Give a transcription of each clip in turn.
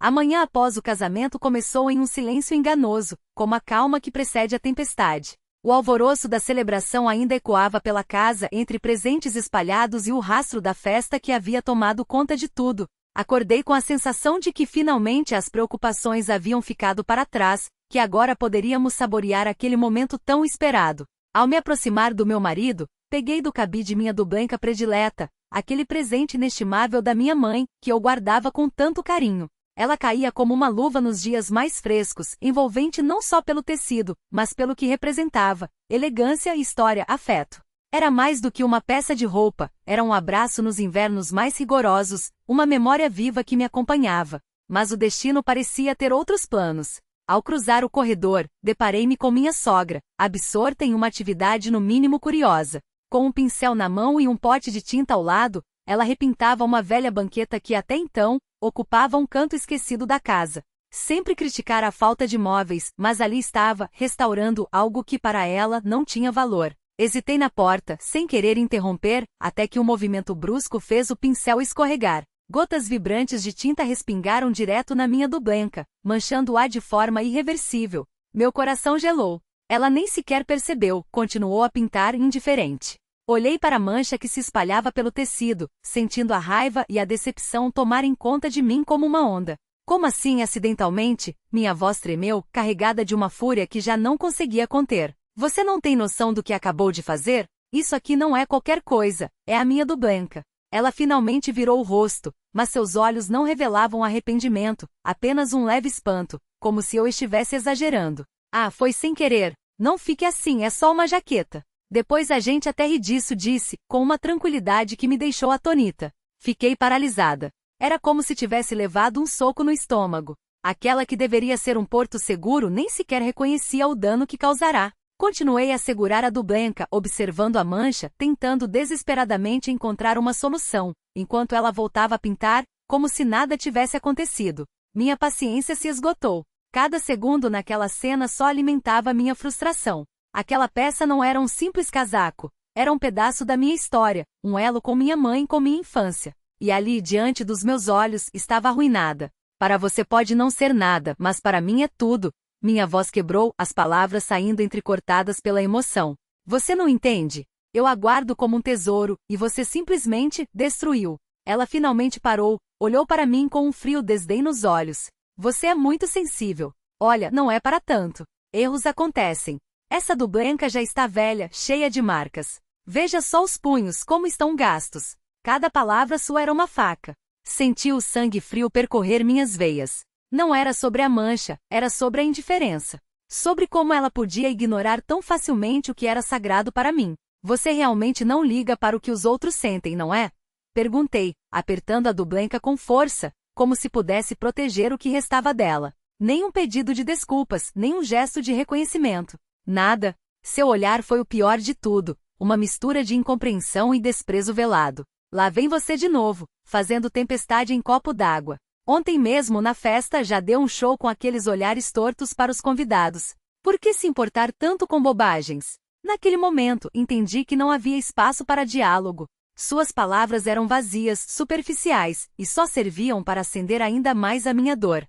A manhã após o casamento começou em um silêncio enganoso, como a calma que precede a tempestade. O alvoroço da celebração ainda ecoava pela casa entre presentes espalhados e o rastro da festa que havia tomado conta de tudo. Acordei com a sensação de que finalmente as preocupações haviam ficado para trás, que agora poderíamos saborear aquele momento tão esperado. Ao me aproximar do meu marido, peguei do cabide minha dublenca predileta, aquele presente inestimável da minha mãe, que eu guardava com tanto carinho. Ela caía como uma luva nos dias mais frescos, envolvente não só pelo tecido, mas pelo que representava: elegância, história, afeto. Era mais do que uma peça de roupa, era um abraço nos invernos mais rigorosos, uma memória viva que me acompanhava. Mas o destino parecia ter outros planos. Ao cruzar o corredor, deparei-me com minha sogra, absorta em uma atividade no mínimo curiosa. Com um pincel na mão e um pote de tinta ao lado, ela repintava uma velha banqueta que até então ocupava um canto esquecido da casa. Sempre criticara a falta de móveis, mas ali estava, restaurando algo que para ela não tinha valor. Hesitei na porta, sem querer interromper, até que um movimento brusco fez o pincel escorregar. Gotas vibrantes de tinta respingaram direto na minha dublenca, manchando-a de forma irreversível. Meu coração gelou. Ela nem sequer percebeu, continuou a pintar indiferente. Olhei para a mancha que se espalhava pelo tecido, sentindo a raiva e a decepção tomarem conta de mim como uma onda. Como assim acidentalmente? Minha voz tremeu, carregada de uma fúria que já não conseguia conter. Você não tem noção do que acabou de fazer? Isso aqui não é qualquer coisa, é a minha dublenca. Ela finalmente virou o rosto, mas seus olhos não revelavam arrependimento, apenas um leve espanto, como se eu estivesse exagerando. Ah, foi sem querer. Não fique assim, é só uma jaqueta. Depois a gente até ri disso, disse, com uma tranquilidade que me deixou atônita. Fiquei paralisada. Era como se tivesse levado um soco no estômago. Aquela que deveria ser um porto seguro nem sequer reconhecia o dano que causará. Continuei a segurar a dublenca, observando a mancha, tentando desesperadamente encontrar uma solução, enquanto ela voltava a pintar, como se nada tivesse acontecido. Minha paciência se esgotou. Cada segundo naquela cena só alimentava minha frustração. Aquela peça não era um simples casaco, era um pedaço da minha história, um elo com minha mãe, com minha infância. E ali, diante dos meus olhos, estava arruinada. Para você pode não ser nada, mas para mim é tudo. Minha voz quebrou, as palavras saindo entrecortadas pela emoção. Você não entende? Eu a guardo como um tesouro, e você simplesmente destruiu. Ela finalmente parou, olhou para mim com um frio desdém nos olhos. Você é muito sensível. Olha, não é para tanto. Erros acontecem. Essa dublenca já está velha, cheia de marcas. Veja só os punhos, como estão gastos. Cada palavra sua era uma faca. Senti o sangue frio percorrer minhas veias. Não era sobre a mancha, era sobre a indiferença. Sobre como ela podia ignorar tão facilmente o que era sagrado para mim. Você realmente não liga para o que os outros sentem, não é? Perguntei, apertando a dublenca com força, como se pudesse proteger o que restava dela. Nem um pedido de desculpas, nem um gesto de reconhecimento. Nada. Seu olhar foi o pior de tudo, uma mistura de incompreensão e desprezo velado. Lá vem você de novo, fazendo tempestade em copo d'água. Ontem mesmo na festa já deu um show com aqueles olhares tortos para os convidados. Por que se importar tanto com bobagens? Naquele momento, entendi que não havia espaço para diálogo. Suas palavras eram vazias, superficiais, e só serviam para acender ainda mais a minha dor.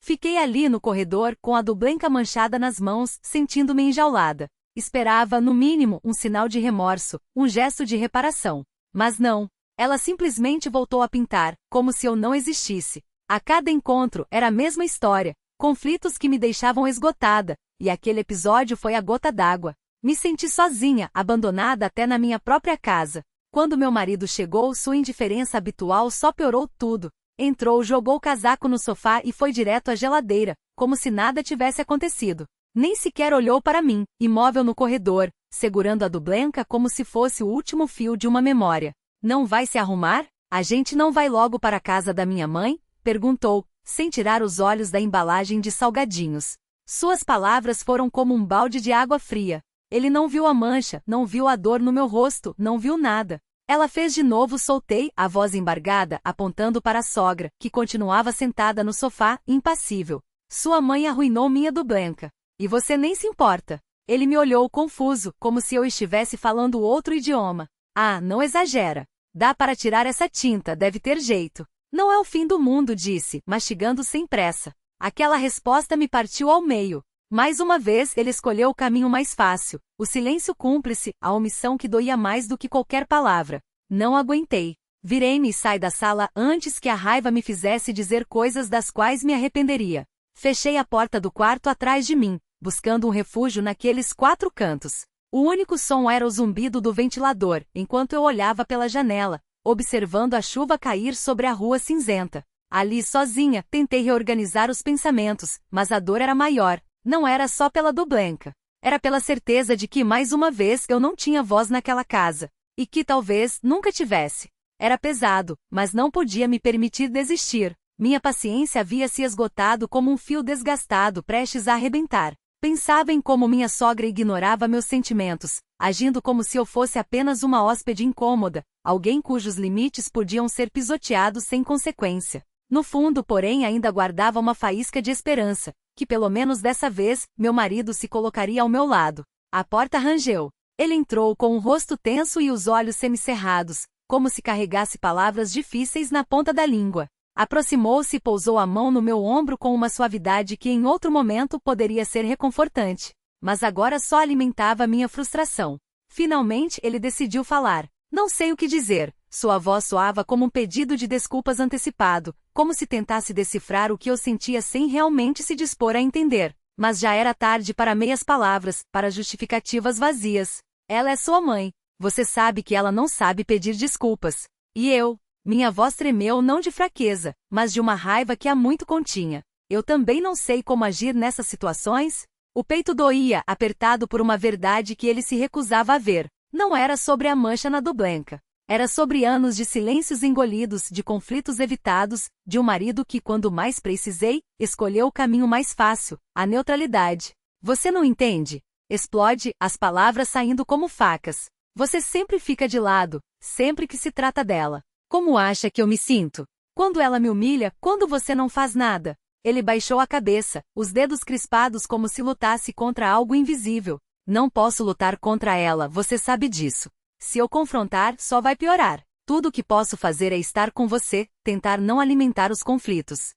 Fiquei ali no corredor, com a dublenca manchada nas mãos, sentindo-me enjaulada. Esperava, no mínimo, um sinal de remorso, um gesto de reparação. Mas não. Ela simplesmente voltou a pintar, como se eu não existisse. A cada encontro, era a mesma história. Conflitos que me deixavam esgotada, e aquele episódio foi a gota d'água. Me senti sozinha, abandonada até na minha própria casa. Quando meu marido chegou, sua indiferença habitual só piorou tudo. Entrou, jogou o casaco no sofá e foi direto à geladeira, como se nada tivesse acontecido. Nem sequer olhou para mim, imóvel no corredor, segurando a dublenca como se fosse o último fio de uma memória. Não vai se arrumar? A gente não vai logo para a casa da minha mãe? Perguntou, sem tirar os olhos da embalagem de salgadinhos. Suas palavras foram como um balde de água fria. Ele não viu a mancha, não viu a dor no meu rosto, não viu nada. Ela fez de novo, soltei, a voz embargada, apontando para a sogra, que continuava sentada no sofá, impassível. Sua mãe arruinou minha dublenca. E você nem se importa. Ele me olhou confuso, como se eu estivesse falando outro idioma. Ah, não exagera. Dá para tirar essa tinta, deve ter jeito. Não é o fim do mundo, disse, mastigando sem pressa. Aquela resposta me partiu ao meio. Mais uma vez ele escolheu o caminho mais fácil, o silêncio cúmplice, a omissão que doía mais do que qualquer palavra. Não aguentei. Virei-me e saí da sala antes que a raiva me fizesse dizer coisas das quais me arrependeria. Fechei a porta do quarto atrás de mim, buscando um refúgio naqueles 4 cantos. O único som era o zumbido do ventilador, enquanto eu olhava pela janela, observando a chuva cair sobre a rua cinzenta. Ali sozinha, tentei reorganizar os pensamentos, mas a dor era maior. Não era só pela Dublenka. Era pela certeza de que mais uma vez eu não tinha voz naquela casa. E que talvez nunca tivesse. Era pesado, mas não podia me permitir desistir. Minha paciência havia se esgotado como um fio desgastado prestes a arrebentar. Pensava em como minha sogra ignorava meus sentimentos, agindo como se eu fosse apenas uma hóspede incômoda, alguém cujos limites podiam ser pisoteados sem consequência. No fundo, porém, ainda guardava uma faísca de esperança, que pelo menos dessa vez, meu marido se colocaria ao meu lado. A porta rangeu. Ele entrou com o rosto tenso e os olhos semicerrados, como se carregasse palavras difíceis na ponta da língua. Aproximou-se e pousou a mão no meu ombro com uma suavidade que em outro momento poderia ser reconfortante, mas agora só alimentava minha frustração. Finalmente ele decidiu falar. Não sei o que dizer. Sua voz soava como um pedido de desculpas antecipado, como se tentasse decifrar o que eu sentia sem realmente se dispor a entender. Mas já era tarde para meias palavras, para justificativas vazias. Ela é sua mãe. Você sabe que ela não sabe pedir desculpas. E eu? Minha voz tremeu não de fraqueza, mas de uma raiva que há muito continha. Eu também não sei como agir nessas situações? O peito doía, apertado por uma verdade que ele se recusava a ver. Não era sobre a mancha na Dublenka. Era sobre anos de silêncios engolidos, de conflitos evitados, de um marido que, quando mais precisei, escolheu o caminho mais fácil, a neutralidade. Você não entende? Explode, as palavras saindo como facas. Você sempre fica de lado, sempre que se trata dela. Como acha que eu me sinto? Quando ela me humilha, quando você não faz nada. Ele baixou a cabeça, os dedos crispados como se lutasse contra algo invisível. Não posso lutar contra ela, você sabe disso. Se eu confrontar, só vai piorar. Tudo o que posso fazer é estar com você, tentar não alimentar os conflitos.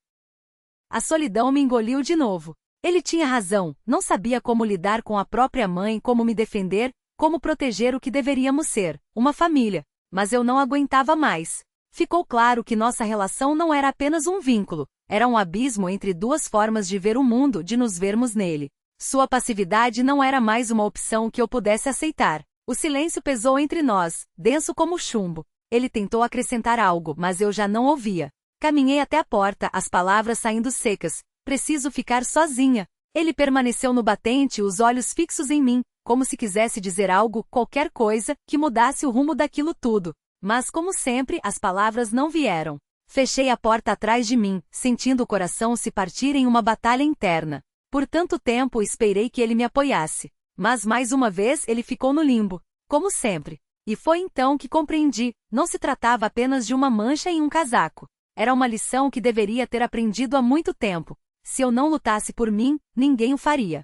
A solidão me engoliu de novo. Ele tinha razão, não sabia como lidar com a própria mãe, como me defender, como proteger o que deveríamos ser, uma família. Mas eu não aguentava mais. Ficou claro que nossa relação não era apenas um vínculo, era um abismo entre 2 formas de ver o mundo, de nos vermos nele. Sua passividade não era mais uma opção que eu pudesse aceitar. O silêncio pesou entre nós, denso como chumbo. Ele tentou acrescentar algo, mas eu já não ouvia. Caminhei até a porta, as palavras saindo secas. Preciso ficar sozinha. Ele permaneceu no batente, os olhos fixos em mim, como se quisesse dizer algo, qualquer coisa, que mudasse o rumo daquilo tudo. Mas, como sempre, as palavras não vieram. Fechei a porta atrás de mim, sentindo o coração se partir em uma batalha interna. Por tanto tempo esperei que ele me apoiasse. Mas mais uma vez ele ficou no limbo, como sempre. E foi então que compreendi, não se tratava apenas de uma mancha em um casaco. Era uma lição que deveria ter aprendido há muito tempo. Se eu não lutasse por mim, ninguém o faria.